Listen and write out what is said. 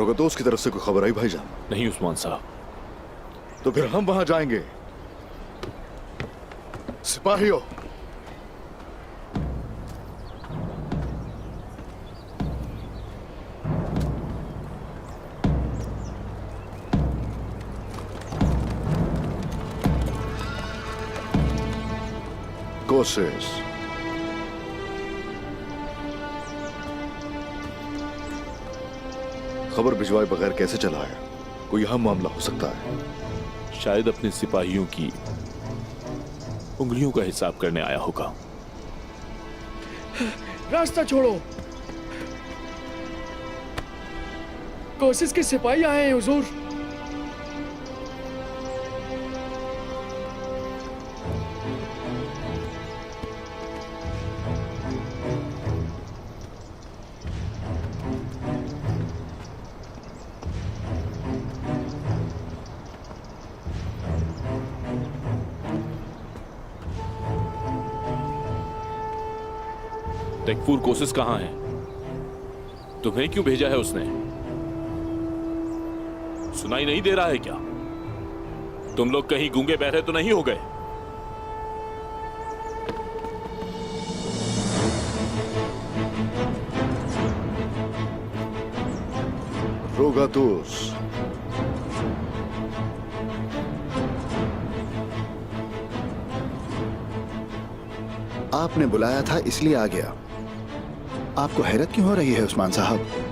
रोगतोस की तरफ से कोई खबर आई भाईजान? नहीं उस्मान साहब। तो फिर हम वहां जाएंगे। सिपाहियों, कोशिश खबर भिजवाए बगैर कैसे चला है? कोई अहम मामला हो सकता है। शायद अपने सिपाहियों की उंगलियों का हिसाब करने आया होगा। रास्ता छोड़ो। कोशिश के सिपाही आए हैं हुजूर। तेकफूर कोशिश कहां है? तुम्हें क्यों भेजा है उसने? सुनाई नहीं दे रहा है क्या? तुम लोग कहीं गूंगे बहरे तो नहीं हो गए? रोगातोस, आपने बुलाया था इसलिए आ गया। आपको हैरत क्यों हो रही है उस्मान साहब?